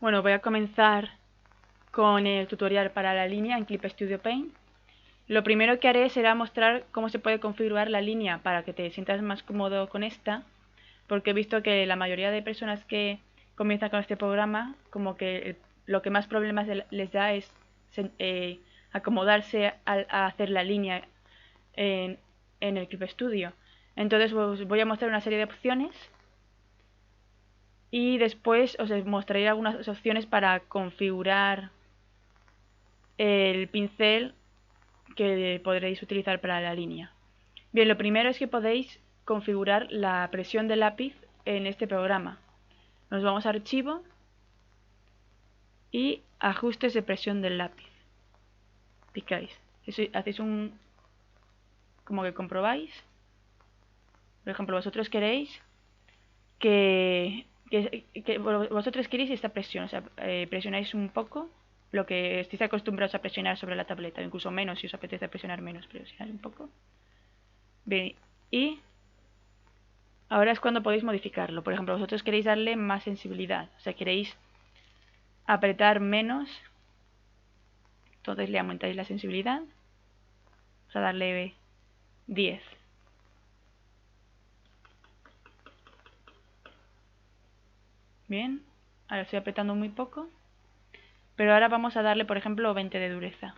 Bueno, voy a comenzar con el tutorial para la línea en Clip Studio Paint. Lo primero que haré será mostrar cómo se puede configurar la línea para que te sientas más cómodo con esta, porque he visto que la mayoría de personas que comienzan con este programa, como que lo que más problemas les da es acomodarse a hacer la línea en el Clip Studio. Entonces os voy a mostrar una serie de opciones y después os mostraré algunas opciones para configurar el pincel que podréis utilizar para la línea. Bien, lo primero es que podéis configurar la presión del lápiz en este programa. Nos vamos a archivo y ajustes de presión del lápiz. Picáis. Hacéis como que comprobáis. Por ejemplo, vosotros queréis que vosotros queréis esta presión, o sea, presionáis un poco lo que estéis acostumbrados a presionar sobre la tableta, incluso menos si os apetece presionar menos, presionáis un poco. Bien, y ahora es cuando podéis modificarlo. Por ejemplo, vosotros queréis darle más sensibilidad, o sea, queréis apretar menos, entonces le aumentáis la sensibilidad, o sea, darle 10. Bien, ahora estoy apretando muy poco, pero ahora vamos a darle, por ejemplo, 20 de dureza.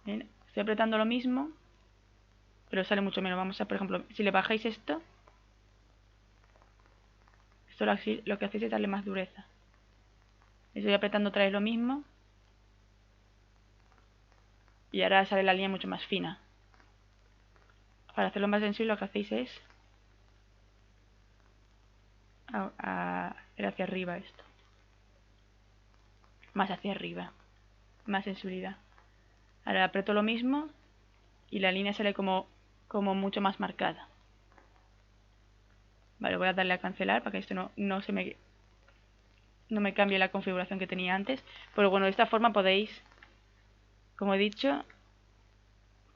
Bien, estoy apretando lo mismo, pero sale mucho menos. Vamos a, por ejemplo, si le bajáis esto lo que hacéis es darle más dureza. Estoy apretando otra vez lo mismo y ahora sale la línea mucho más fina. Para hacerlo más sensible lo que hacéis es ir hacia arriba esto. Más hacia arriba. Más sensibilidad. Ahora aprieto lo mismo y la línea sale como mucho más marcada. Vale, voy a darle a cancelar para que esto no me cambie la configuración que tenía antes. Pero bueno, de esta forma podéis, como he dicho,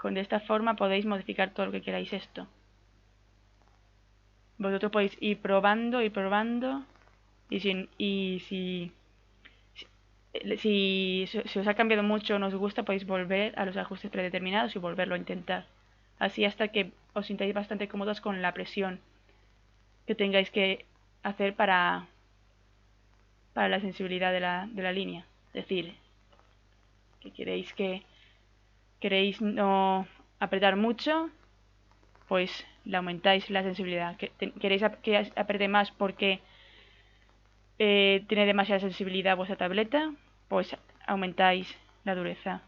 de esta forma podéis modificar todo lo que queráis esto. Vosotros podéis ir probando y si os ha cambiado mucho o no os gusta, podéis volver a los ajustes predeterminados y volverlo a intentar. Así hasta que os sintáis bastante cómodos con la presión que tengáis que hacer para la sensibilidad de la línea. Es decir, que queréis no apretar mucho, pues le aumentáis la sensibilidad. Queréis que apriete más porque tiene demasiada sensibilidad vuestra tableta, pues aumentáis la dureza.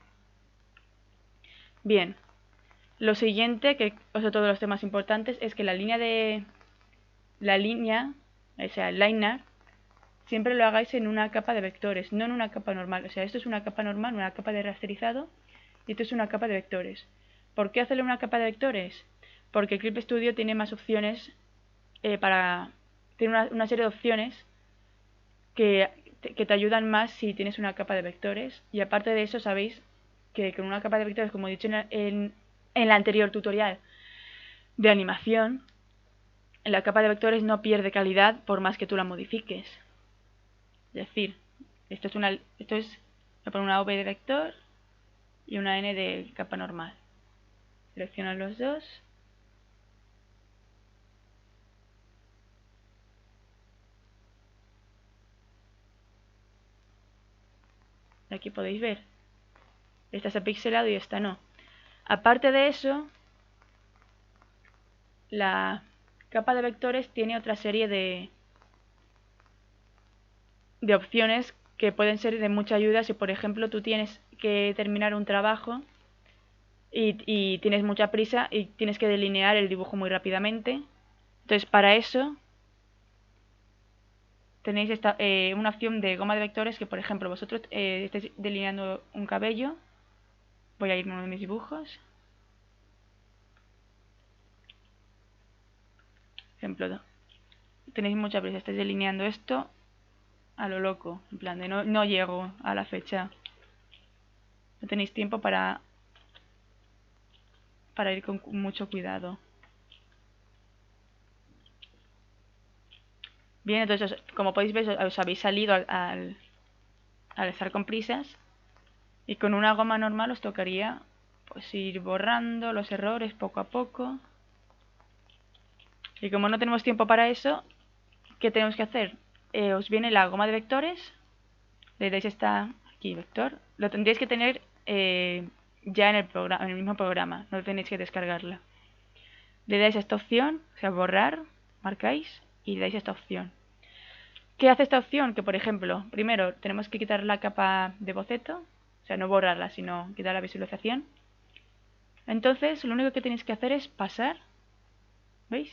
Bien, lo siguiente, que es otro de los temas importantes, es que la línea, o sea, el liner, siempre lo hagáis en una capa de vectores, no en una capa normal. O sea, esto es una capa normal, una capa de rasterizado, y esto es una capa de vectores. ¿Por qué hacerle una capa de vectores? Porque Clip Studio tiene más opciones tiene una serie de opciones que te ayudan más si tienes una capa de vectores. Y aparte de eso, sabéis que con una capa de vectores, como he dicho en el anterior tutorial de animación, la capa de vectores no pierde calidad por más que tú la modifiques. Es decir, esto es voy a poner una V de vector y una N de capa normal. Selecciono los dos. Y aquí podéis ver. Esta se ha pixelado y esta no. Aparte de eso, la capa de vectores tiene otra serie de opciones que pueden ser de mucha ayuda si, por ejemplo, tú tienes que terminar un trabajo y tienes mucha prisa y tienes que delinear el dibujo muy rápidamente. Entonces, para eso tenéis una opción de goma de vectores que, por ejemplo, vosotros estáis delineando un cabello. Voy a ir a uno de mis dibujos. Ejemplo, tenéis mucha prisa, estáis delineando esto a lo loco, en plan de no llego a la fecha. No tenéis tiempo para ir con mucho cuidado. Bien, entonces, como podéis ver, os habéis salido al estar con prisas. Y con una goma normal os tocaría pues ir borrando los errores poco a poco. Y como no tenemos tiempo para eso, ¿qué tenemos que hacer? Os viene la goma de vectores. Le dais esta aquí, vector. Lo tendréis que tener ya en el mismo programa. No tenéis que descargarla. Le dais esta opción, o sea, borrar, marcáis y le dais esta opción. ¿Qué hace esta opción? Que, por ejemplo, primero tenemos que quitar la capa de boceto. O sea, no borrarla, sino quitar la visualización. Entonces, lo único que tenéis que hacer es pasar. ¿Veis?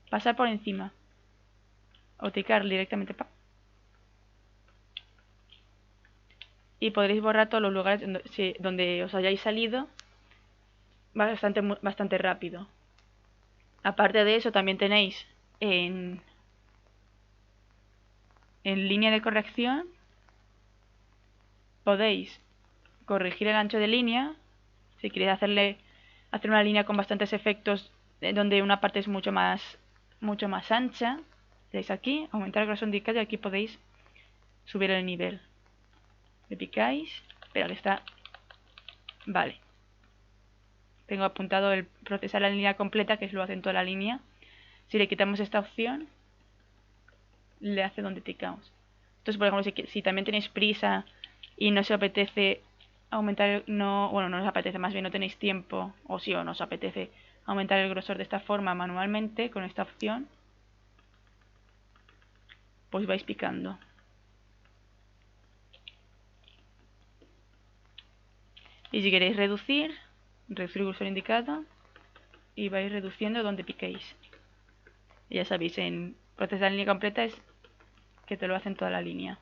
Pasar por encima. O ticar directamente. Y podréis borrar todos los lugares donde os hayáis salido bastante rápido. Aparte de eso, también tenéis en línea de corrección, podéis corregir el ancho de línea. Si queréis hacer una línea con bastantes efectos donde una parte es mucho más ancha, le dais aquí, aumentar el grosor indicado y aquí podéis subir el nivel. Le picáis, espera que está, vale. Tengo apuntado el procesar la línea completa, que es lo hace en toda la línea. Si le quitamos esta opción, le hace donde picamos. Entonces, por ejemplo, si también tenéis prisa y no os apetece aumentar, no os apetece, más bien no tenéis tiempo, o sí o no os apetece aumentar el grosor de esta forma manualmente, con esta opción, pues vais picando. Y si queréis reducir el grosor indicado, y vais reduciendo donde piquéis. Y ya sabéis, en procesar la línea completa es que te lo hacen toda la línea.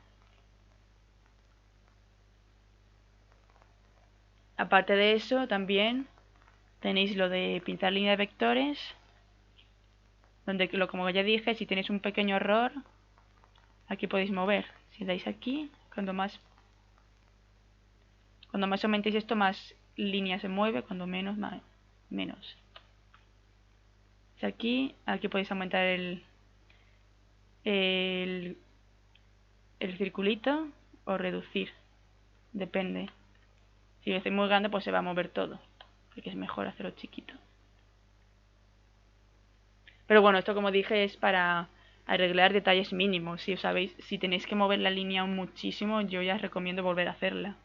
Aparte de eso, también tenéis lo de pintar línea de vectores, donde, como ya dije, si tenéis un pequeño error, aquí podéis mover. Si dais aquí, cuando más aumentéis esto, más línea se mueve, cuando menos, menos. Si aquí podéis aumentar el circulito o reducir, depende. Si lo hacéis muy grande, pues se va a mover todo, porque es mejor hacerlo chiquito. Pero bueno, esto, como dije, es para arreglar detalles mínimos. Si os sabéis, si tenéis que mover la línea muchísimo, yo ya os recomiendo volver a hacerla,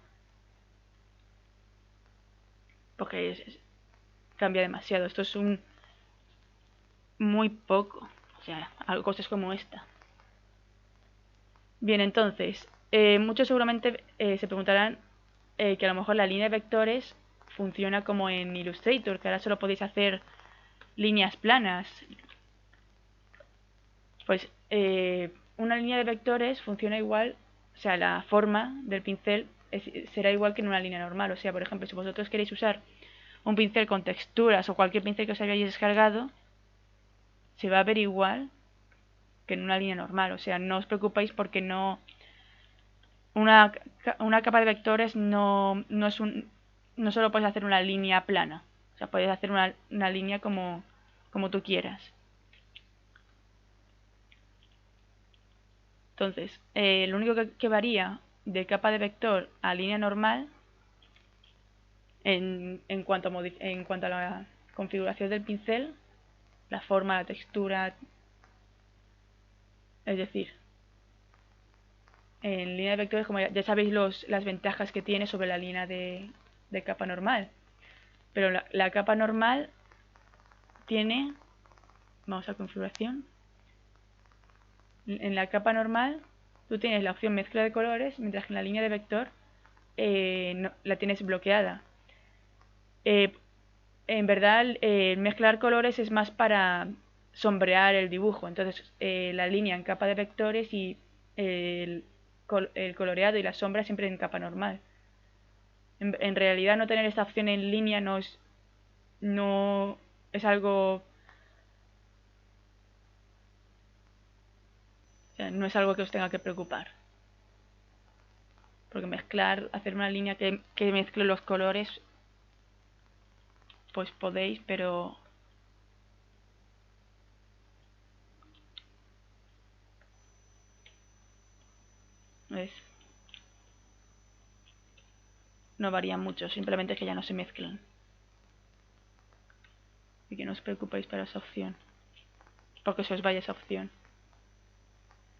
porque cambia demasiado. Esto es muy poco, o sea, cosas como esta. Bien, entonces, muchos seguramente se preguntarán que a lo mejor la línea de vectores funciona como en Illustrator, que ahora solo podéis hacer líneas planas. Pues una línea de vectores funciona igual, o sea, la forma del pincel será igual que en una línea normal. O sea, por ejemplo, si vosotros queréis usar un pincel con texturas o cualquier pincel que os hayáis descargado, se va a ver igual que en una línea normal. O sea, no os preocupéis porque una capa de vectores no solo puedes hacer una línea plana. O sea, puedes hacer una línea como tú quieras. Entonces, lo único que varía de capa de vector a línea normal en cuanto a la configuración del pincel, la forma, la textura, es decir, en línea de vectores, como ya sabéis las ventajas que tiene sobre la línea de capa normal. Pero la capa normal tiene, vamos a configuración, en la capa normal tú tienes la opción mezcla de colores, mientras que en la línea de vector la tienes bloqueada. En verdad, mezclar colores es más para sombrear el dibujo. Entonces, la línea en capa de vectores y el coloreado y la sombra siempre en capa normal. En realidad, no tener esta opción en línea no es algo... O sea, no es algo que os tenga que preocupar. Porque hacer una línea que mezcle los colores, pues podéis, pero Entonces no varían mucho, simplemente es que ya no se mezclan. Y que no os preocupéis para esa opción, porque se os vaya esa opción.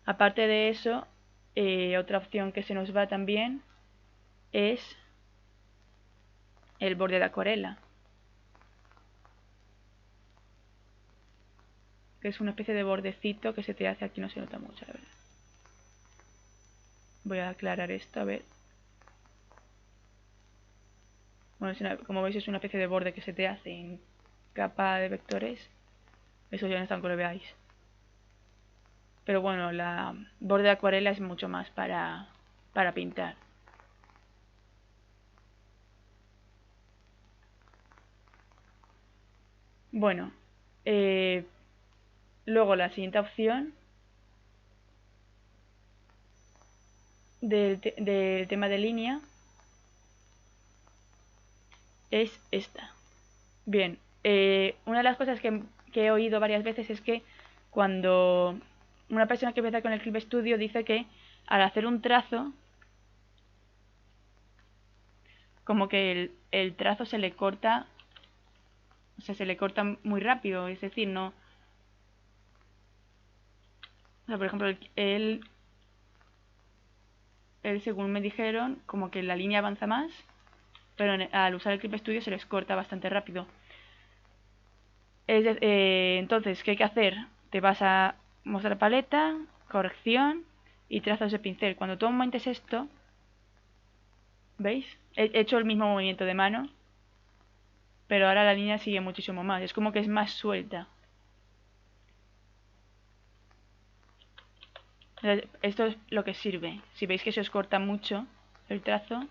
Aparte de eso, otra opción que se nos va también es el borde de acuarela, que es una especie de bordecito que se te hace aquí, no se nota mucho, la verdad. Voy a aclarar esto, a ver. Bueno, como veis es una especie de borde que se te hace en capa de vectores. Eso ya no está, aunque lo veáis. Pero bueno, la borde de acuarela es mucho más para pintar. Bueno, luego la siguiente opción del tema de línea es esta. Bien, una de las cosas que he oído varias veces es que cuando una persona que empieza con el Clip Studio dice que al hacer un trazo, como que el trazo se le corta, o sea, se le corta muy rápido, es decir, no... O sea, por ejemplo, él según me dijeron, como que la línea avanza más, pero al usar el Clip Studio se les corta bastante rápido. Entonces, ¿qué hay que hacer? Te vas a mostrar paleta, corrección y trazos de pincel. Cuando tú aumentes esto, ¿veis? He hecho el mismo movimiento de mano, pero ahora la línea sigue muchísimo más. Es como que es más suelta. Esto es lo que sirve. Si veis que se os corta mucho el trazo,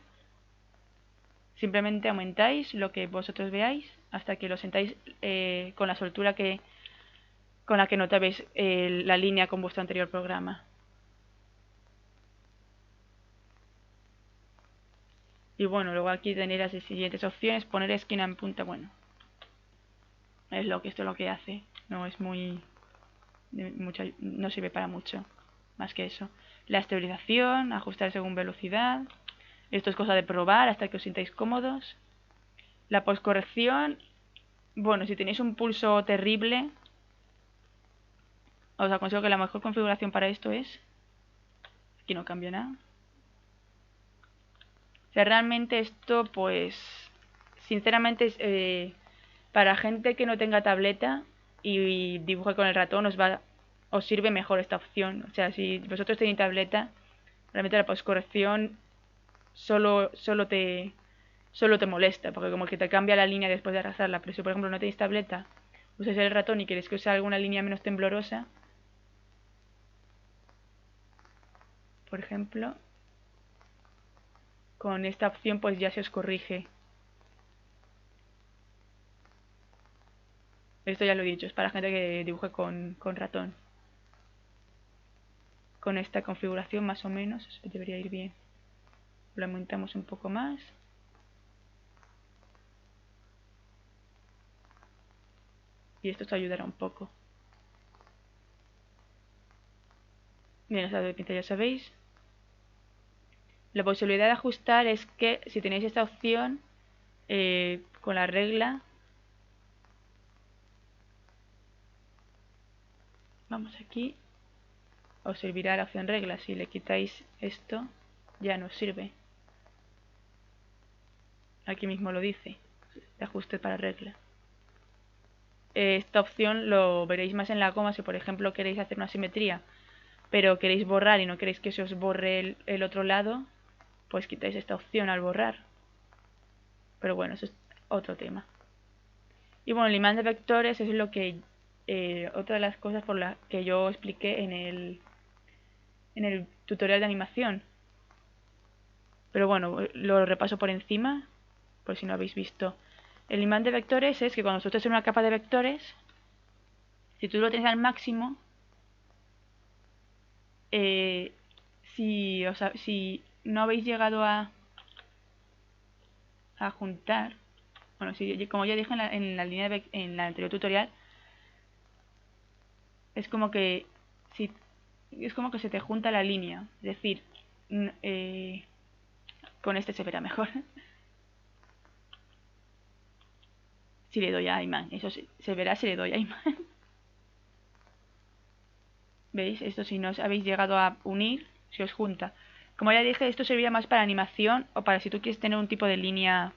simplemente aumentáis lo que vosotros veáis hasta que lo sentáis con la soltura con la que notabais la línea con vuestro anterior programa. Y bueno, luego aquí tenéis las siguientes opciones. Poner esquina en punta, bueno, esto es lo que hace. No es no sirve para mucho más que eso. La estabilización, ajustar según velocidad. Esto es cosa de probar hasta que os sintáis cómodos. La postcorrección, bueno, si tenéis un pulso terrible, os aconsejo que la mejor configuración para esto es... Aquí no cambia nada. O sea, realmente esto, pues, sinceramente, para gente que no tenga tableta y dibuje con el ratón, os sirve mejor esta opción. O sea, si vosotros tenéis tableta, realmente la postcorrección solo te molesta, porque como que te cambia la línea después de arrastrarla. Pero si, por ejemplo, no tenéis tableta, usáis el ratón y queréis que use alguna línea menos temblorosa, por ejemplo, con esta opción pues ya se os corrige. Esto ya lo he dicho, es para gente que dibuje con ratón. Con esta configuración más o menos debería ir bien. Lo aumentamos un poco más. Y esto te ayudará un poco. Bien, estado de pinta ya sabéis. La posibilidad de ajustar es que si tenéis esta opción con la regla, vamos aquí, os servirá la opción regla. Si le quitáis esto, ya no sirve. Aquí mismo lo dice, de ajuste para regla. Esta opción lo veréis más en la coma si por ejemplo queréis hacer una simetría, pero queréis borrar y no queréis que se os borre el otro lado, pues quitáis esta opción al borrar. Pero bueno, eso es otro tema. Y bueno, el imán de vectores es lo que otra de las cosas por las que yo expliqué en el tutorial de animación. Pero bueno, lo repaso por encima, por si no habéis visto. El imán de vectores es que cuando vosotros en una capa de vectores, si tú lo tienes al máximo, si no habéis llegado a juntar, bueno, como ya dije en la línea en la anterior tutorial, es como que se te junta la línea, es decir, con este se verá mejor. Si le doy a imán, eso se verá si le doy a imán. ¿Veis? Esto si no os habéis llegado a unir, se os junta. Como ya dije, esto serviría más para animación o para si tú quieres tener un tipo de línea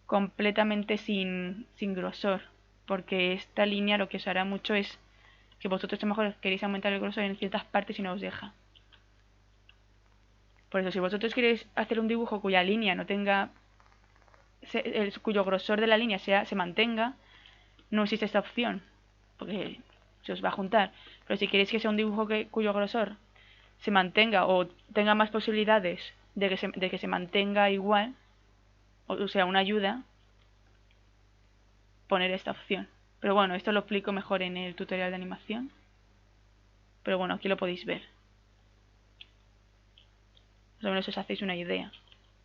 completamente sin grosor. Porque esta línea lo que os hará mucho es que vosotros a lo mejor queréis aumentar el grosor en ciertas partes y no os deja. Por eso, si vosotros queréis hacer un dibujo cuya línea no tenga, cuyo grosor de la línea se mantenga, no existe esta opción, porque se os va a juntar. Pero si queréis que sea un dibujo cuyo grosor se mantenga o tenga más posibilidades de que se mantenga igual, o sea, una ayuda, poner esta opción. Pero bueno, esto lo explico mejor en el tutorial de animación. Pero bueno, aquí lo podéis ver. Más o menos os hacéis una idea.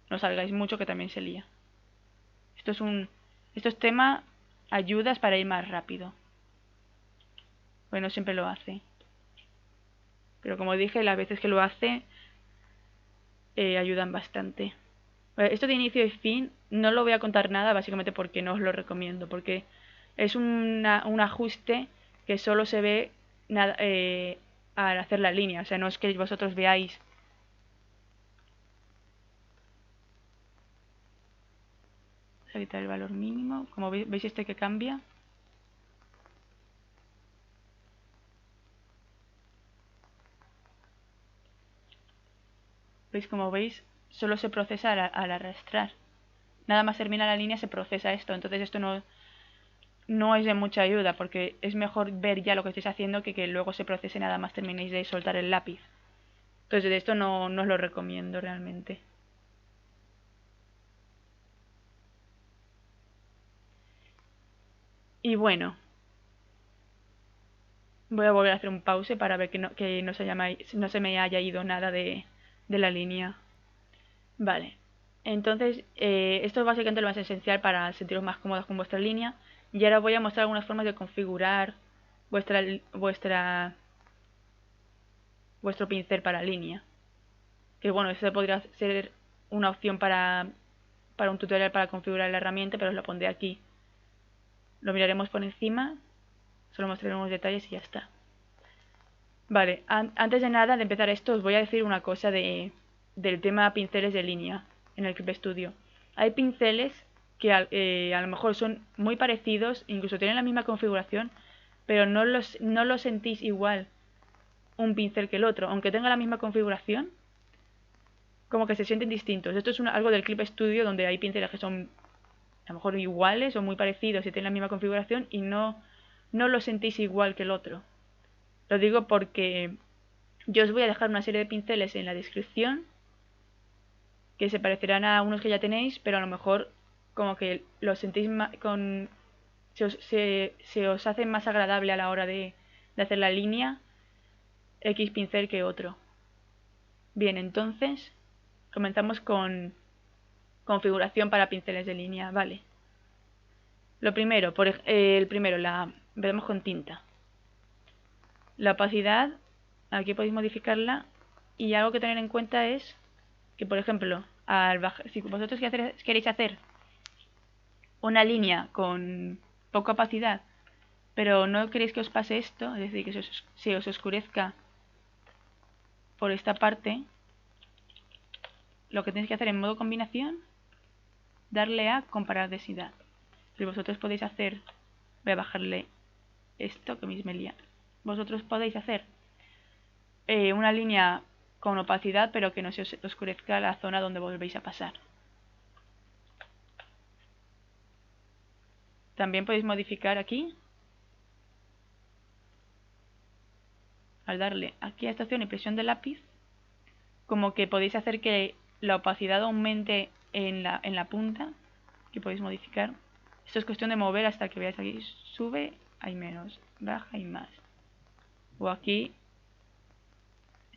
No salgáis mucho que también se lía. Esto es tema ayudas para ir más rápido. Bueno, siempre lo hace. Pero como dije, las veces que lo hace ayudan bastante. Esto de inicio y fin no lo voy a contar nada, básicamente porque no os lo recomiendo. Porque es un ajuste que solo se ve al hacer la línea. O sea, no es que vosotros veáis. Vamos a quitar el valor mínimo. Como veis este que cambia. ¿Veis? Como veis, solo se procesa al arrastrar. Nada más termina la línea se procesa esto. Entonces esto no es de mucha ayuda porque es mejor ver ya lo que estáis haciendo que luego se procese nada más terminéis de soltar el lápiz. Entonces de esto no os lo recomiendo realmente. Y bueno, voy a volver a hacer un pause para ver que no se me haya ido nada de la línea. Vale, entonces esto es básicamente lo más esencial para sentiros más cómodos con vuestra línea. Y ahora voy a mostrar algunas formas de configurar vuestro pincel para línea. Que bueno, eso podría ser una opción para un tutorial para configurar la herramienta, pero os lo pondré aquí. Lo miraremos por encima, solo mostraremos detalles y ya está. Vale, antes de nada, de empezar esto, os voy a decir una cosa del tema pinceles de línea en el Clip Studio. Hay pinceles que a lo mejor son muy parecidos, incluso tienen la misma configuración, pero no los sentís igual un pincel que el otro, aunque tenga la misma configuración, como que se sienten distintos. Esto es algo del Clip Studio donde hay pinceles que son a lo mejor iguales o muy parecidos y tienen la misma configuración y no lo sentís igual que el otro. Lo digo porque yo os voy a dejar una serie de pinceles en la descripción que se parecerán a unos que ya tenéis, pero a lo mejor como que los sentís se os hace más agradable a la hora de hacer la línea X pincel que otro. Bien, entonces comenzamos con configuración para pinceles de línea, vale. Lo primero, empezamos con tinta. La opacidad, aquí podéis modificarla y algo que tener en cuenta es que, por ejemplo, si vosotros queréis hacer una línea con poca opacidad, pero no queréis que os pase esto, es decir, que se os oscurezca por esta parte, lo que tenéis que hacer en modo combinación, darle a comparar densidad. Si vosotros podéis hacer, voy a bajarle esto que me lía. Vosotros podéis hacer una línea con opacidad, pero que no se os oscurezca la zona donde volvéis a pasar. También podéis modificar aquí, al darle aquí a esta opción y presión del lápiz, como que podéis hacer que la opacidad aumente en la punta, que podéis modificar. Esto es cuestión de mover hasta que veáis aquí, sube, hay menos, baja y más. O aquí,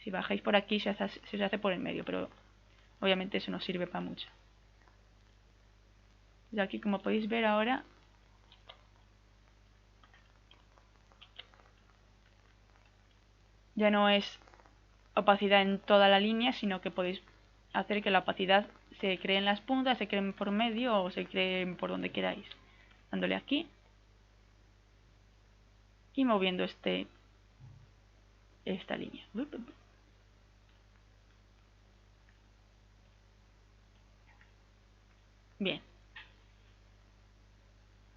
si bajáis por aquí se os hace por el medio, pero obviamente eso no sirve para mucho. Y aquí, como podéis ver ahora, ya no es opacidad en toda la línea, sino que podéis hacer que la opacidad se cree en las puntas, se cree por medio o se cree por donde queráis. Dándole aquí y moviendo esta línea. Bien.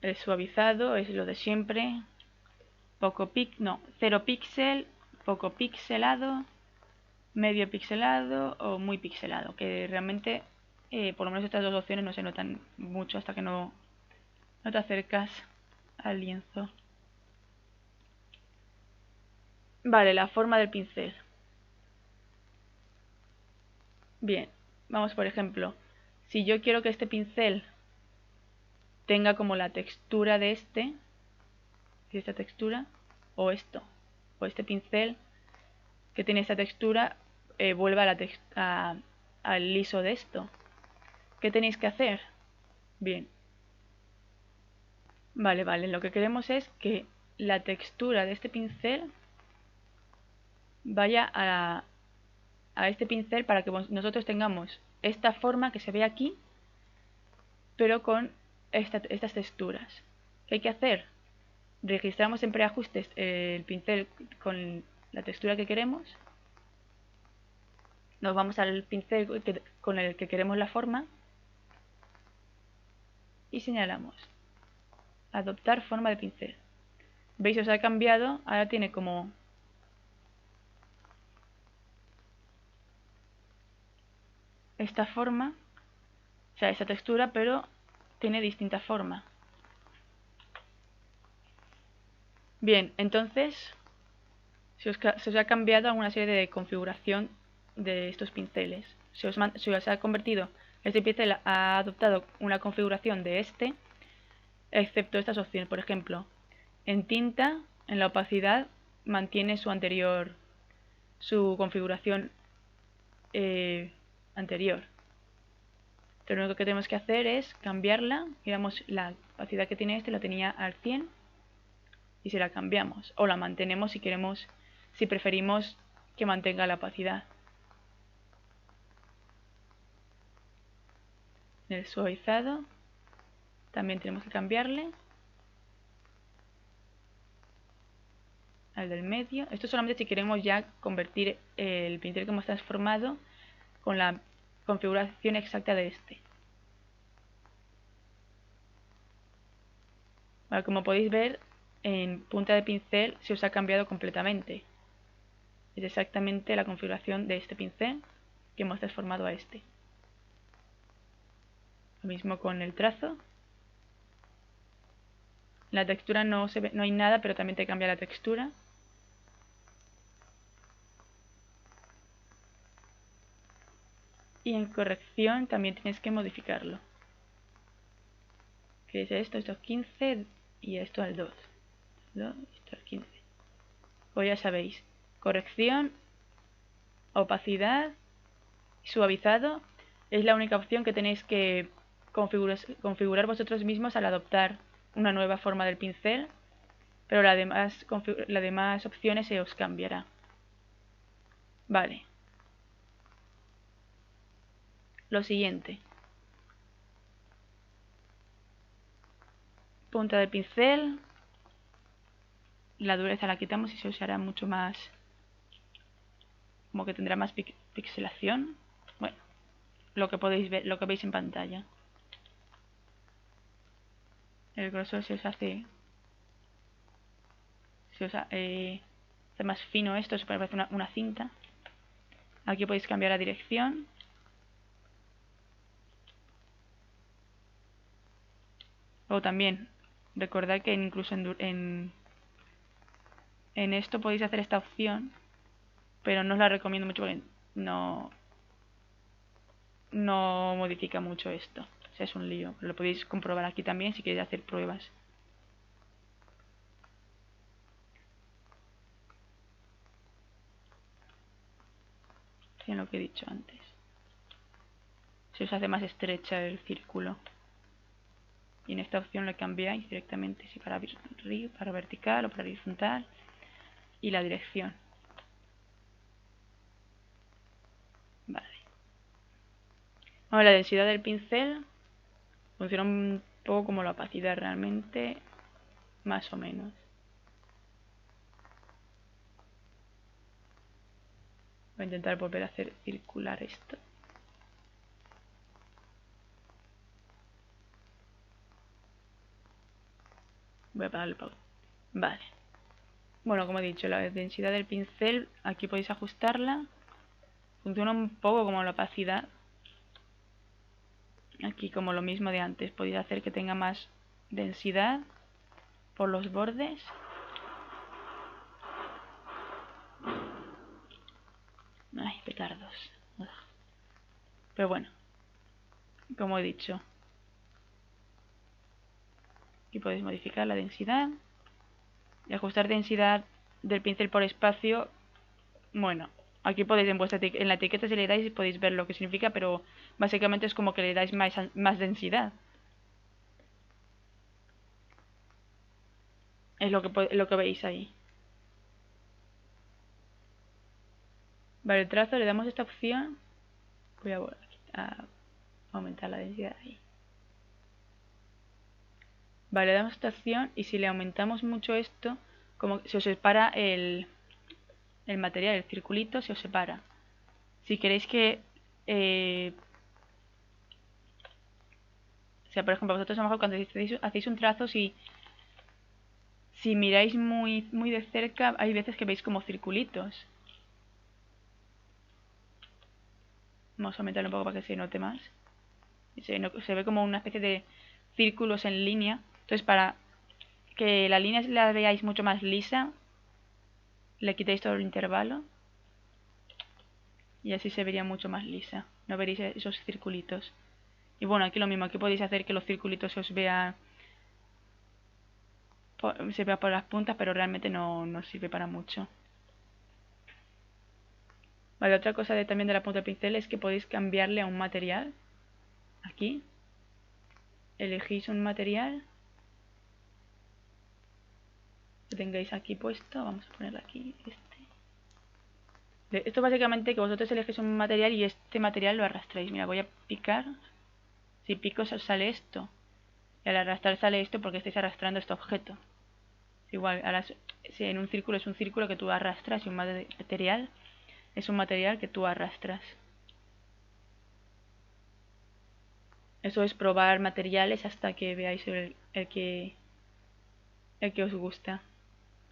El suavizado es lo de siempre. Cero píxel, poco pixelado, medio pixelado o muy pixelado. Que realmente, por lo menos estas dos opciones no se notan mucho hasta que no te acercas al lienzo. Vale, la forma del pincel. Bien, vamos por ejemplo. Si yo quiero que este pincel tenga como la textura de esta textura, o esto, o este pincel que tiene esta textura, vuelva al liso de esto. ¿Qué tenéis que hacer? Bien. Vale, lo que queremos es que la textura de este pincel vaya a este pincel para que nosotros tengamos esta forma que se ve aquí, pero con estas texturas. ¿Qué hay que hacer? Registramos en preajustes el pincel con la textura que queremos. Nos vamos al pincel con el que queremos la forma y señalamos adoptar forma de pincel. ¿Veis? Os ha cambiado. Ahora tiene como esta forma, o sea, esta textura, pero tiene distinta forma. Bien, entonces se os ha cambiado alguna serie de configuración de estos pinceles. Se os ha convertido, este pincel ha adoptado una configuración de excepto estas opciones. Por ejemplo, en tinta, en la opacidad, mantiene su configuración anterior. Lo único que tenemos que hacer es cambiarla. Digamos, la opacidad que tiene la tenía al 100 y se la cambiamos. O la mantenemos si preferimos que mantenga la opacidad. En el suavizado también tenemos que cambiarle al del medio. Esto solamente si queremos ya convertir el pincel que hemos transformado con la configuración exacta de Bueno, como podéis ver, en punta de pincel se os ha cambiado completamente. Es exactamente la configuración de este pincel que hemos transformado a Lo mismo con el trazo. La textura no hay nada, pero también te cambia la textura. Y en corrección también tienes que modificarlo. Que es esto es 15 y esto al 2. Esto al 15. Pues ya sabéis, corrección, opacidad, suavizado es la única opción que tenéis que configurar vosotros mismos al adoptar una nueva forma del pincel, pero las demás opciones se os cambiará. Vale. Lo siguiente. Punta de pincel. La dureza la quitamos y se usará mucho más. Como que tendrá más pixelación. Bueno, lo que podéis ver, lo que veis en pantalla. El grosor se os hace más fino esto, se parece una cinta. Aquí podéis cambiar la dirección. O también, recordad que incluso en esto podéis hacer esta opción, pero no os la recomiendo mucho porque no modifica mucho esto. O sea, es un lío. Pero lo podéis comprobar aquí también si queréis hacer pruebas. En lo que he dicho antes. Se os hace más estrecha el círculo. Y en esta opción le cambiáis directamente si para vertical o para horizontal. Y la dirección. Bueno, la densidad del pincel funciona un poco como la opacidad realmente, más o menos. Voy a intentar volver a hacer circular esto. Voy a apagar el pausa. Vale. Bueno, como he dicho, la densidad del pincel, aquí podéis ajustarla. Funciona un poco como la opacidad. Aquí como lo mismo de antes, podéis hacer que tenga más densidad por los bordes. Ay, petardos. Ugh. Pero bueno, como he dicho, aquí podéis modificar la densidad y ajustar densidad del pincel por espacio. Bueno, aquí podéis en la etiqueta si le dais podéis ver lo que significa, pero básicamente es como que le dais más densidad. Es lo que veis ahí. Vale, el trazo, le damos esta opción. Voy a aumentar la densidad ahí. Vale, le damos esta opción y si le aumentamos mucho esto, como se os separa el material, el circulito se os separa. Si queréis que... o sea, por ejemplo, vosotros a lo mejor cuando hacéis un trazo, si miráis muy de cerca, hay veces que veis como circulitos. Vamos a aumentarlo un poco para que se note más. Se ve como una especie de círculos en línea. Entonces, para que la línea la veáis mucho más lisa, le quitéis todo el intervalo. Y así se vería mucho más lisa. No veréis esos circulitos. Y bueno, aquí lo mismo. Aquí podéis hacer que los circulitos se os vean se vea por las puntas, pero realmente no sirve para mucho. Vale, otra cosa también de la punta del pincel es que podéis cambiarle a un material. Aquí elegís un material que tengáis aquí puesto. Vamos a ponerlo aquí, esto básicamente que vosotros elegís un material y este material lo arrastráis. Mira, voy a picar. Si pico os sale esto. Y al arrastrar sale esto porque estáis arrastrando este objeto. Igual, ahora, si en un círculo es un círculo que tú arrastras y un material es un material que tú arrastras. Eso es probar materiales hasta que veáis el que os gusta.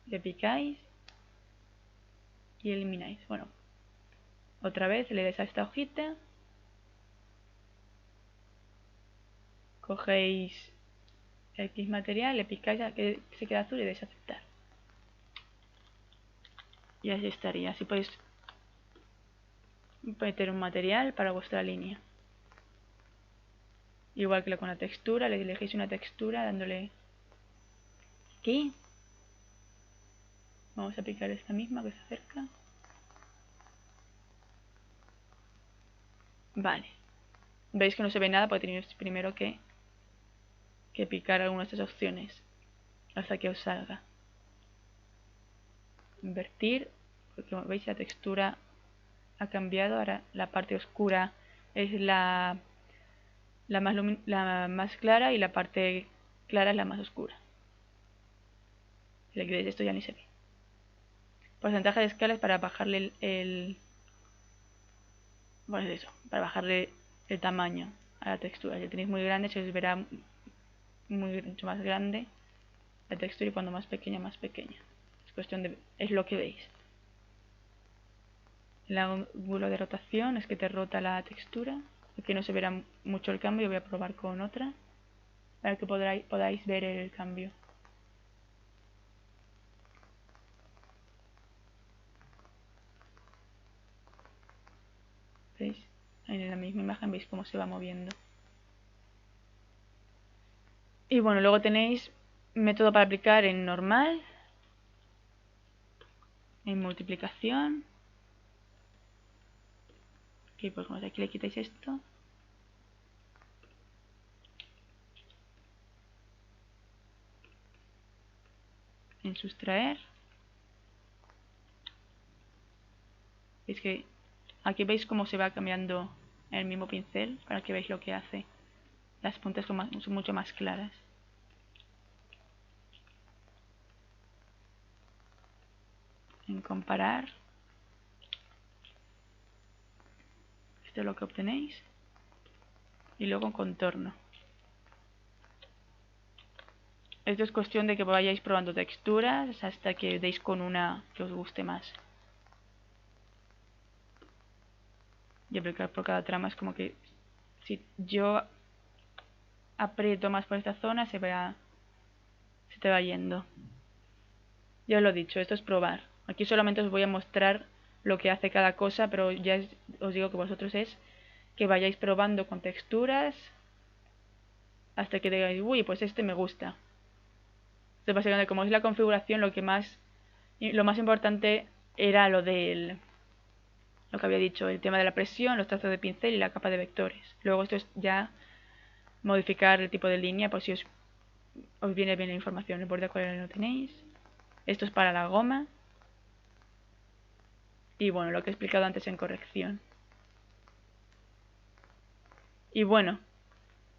Le picáis y elimináis. Bueno, otra vez le dais a esta hojita. Cogéis X material, le picáis a que se queda azul y le dais a aceptar. Y así estaría. Así podéis meter un material para vuestra línea. Igual que con la textura, le elegís una textura dándole aquí. Vamos a picar esta misma que se acerca. Vale. Veis que no se ve nada porque tenéis primero que picar alguna de estas opciones hasta que os salga. Invertir, porque como veis la textura ha cambiado. Ahora la parte oscura es la más clara y la parte clara es la más oscura. Si le quitáis esto ya ni se ve. Porcentaje de escala es para bajarle bueno, es eso, para bajarle el tamaño a la textura. Si tenéis muy grande se os verá mucho más grande la textura y cuando más pequeña, más pequeña. Es cuestión de... es lo que veis. El ángulo de rotación es que te rota la textura. Aquí no se verá mucho el cambio, voy a probar con otra para que podáis ver el cambio. ¿Veis? En la misma imagen veis cómo se va moviendo. Y bueno, luego tenéis método para aplicar en normal, en multiplicación. Aquí, pues como aquí le quitáis esto. En sustraer. Es que aquí veis cómo se va cambiando en el mismo pincel para que veáis lo que hace. Las puntas son mucho más claras. En comparar, esto es lo que obtenéis. Y luego en contorno. Esto es cuestión de que vayáis probando texturas hasta que deis con una que os guste más. Y aplicar por cada trama es como que si yo aprieto más por esta zona se te va yendo. Ya os lo he dicho, esto es probar. Aquí solamente os voy a mostrar lo que hace cada cosa, pero ya os digo que vosotros es que vayáis probando con texturas hasta que digáis, uy, pues este me gusta. Entonces básicamente como es la configuración, lo más importante era lo que había dicho, el tema de la presión, los trazos de pincel y la capa de vectores. Luego esto es ya modificar el tipo de línea por si os viene bien la información. El borde acuarela lo tenéis. Esto es para la goma. Y bueno, lo que he explicado antes en corrección. Y bueno,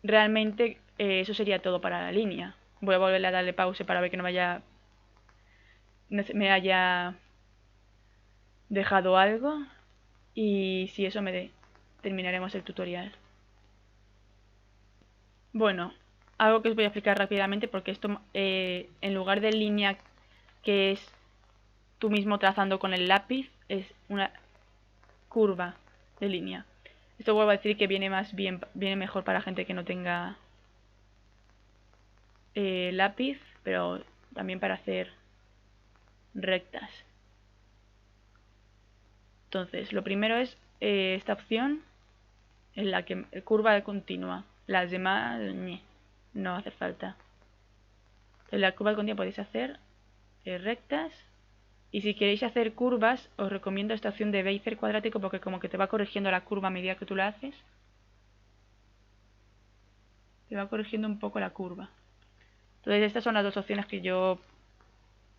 realmente eso sería todo para la línea. Voy a volver a darle pausa para ver que no me haya dejado algo. Y si eso terminaremos el tutorial. Bueno, algo que os voy a explicar rápidamente porque esto en lugar de línea que es tú mismo trazando con el lápiz, es una curva de línea. Esto vuelvo a decir que viene mejor para gente que no tenga lápiz, pero también para hacer rectas. Entonces, lo primero es esta opción en la que curva continua. Las demás no hace falta. En la curva continua podéis hacer rectas. Y si queréis hacer curvas, os recomiendo esta opción de Bezier cuadrático porque como que te va corrigiendo la curva a medida que tú la haces. Te va corrigiendo un poco la curva. Entonces estas son las dos opciones que yo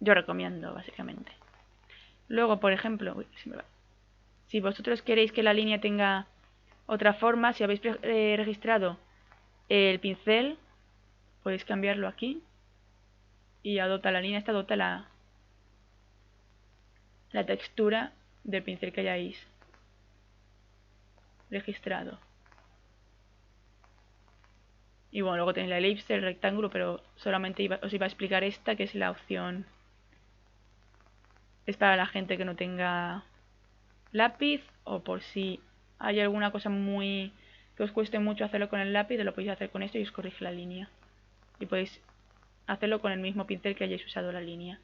recomiendo básicamente. Luego, por ejemplo, si vosotros queréis que la línea tenga otra forma, si habéis registrado el pincel, podéis cambiarlo aquí y adopta la línea, adopta la textura del pincel que hayáis registrado. Y bueno, luego tenéis la elipse, el rectángulo, pero solamente os iba a explicar esta, que es la opción. Es para la gente que no tenga lápiz o por si hay alguna cosa que os cueste mucho hacerlo con el lápiz, lo podéis hacer con esto y os corrige la línea. Y podéis hacerlo con el mismo pincel que hayáis usado la línea.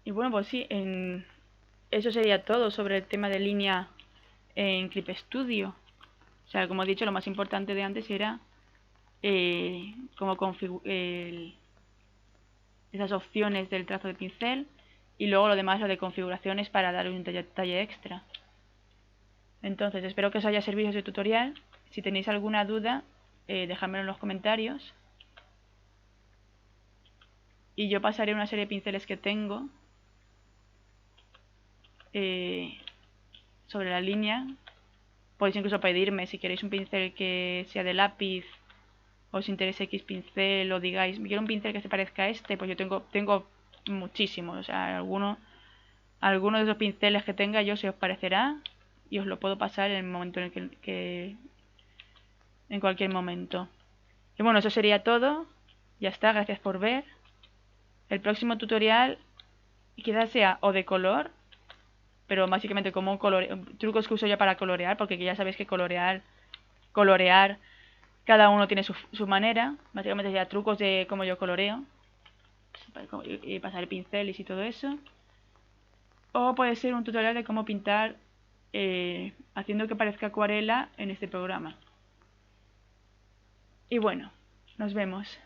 Y bueno, pues sí, eso sería todo sobre el tema de línea en Clip Studio. O sea, como he dicho, lo más importante de antes era cómo configurar esas opciones del trazo de pincel y luego lo demás, lo de configuraciones para dar un detalle extra. Entonces, espero que os haya servido este tutorial. Si tenéis alguna duda, dejadmelo en los comentarios. Y yo pasaré una serie de pinceles que tengo sobre la línea. Podéis incluso pedirme si queréis un pincel que sea de lápiz, os interese X pincel, o digáis, quiero un pincel que se parezca a este, pues yo tengo muchísimos. O sea, alguno de esos pinceles que tenga yo se os parecerá y os lo puedo pasar en el momento en el que en cualquier momento. Y bueno, eso sería todo. Ya está, gracias por ver. El próximo tutorial quizás sea o de color, pero básicamente como trucos que uso yo para colorear, porque ya sabéis que colorear, cada uno tiene su manera. Básicamente sería trucos de cómo yo coloreo y pasar pinceles y todo eso. O puede ser un tutorial de cómo pintar haciendo que parezca acuarela en este programa. Y bueno, nos vemos.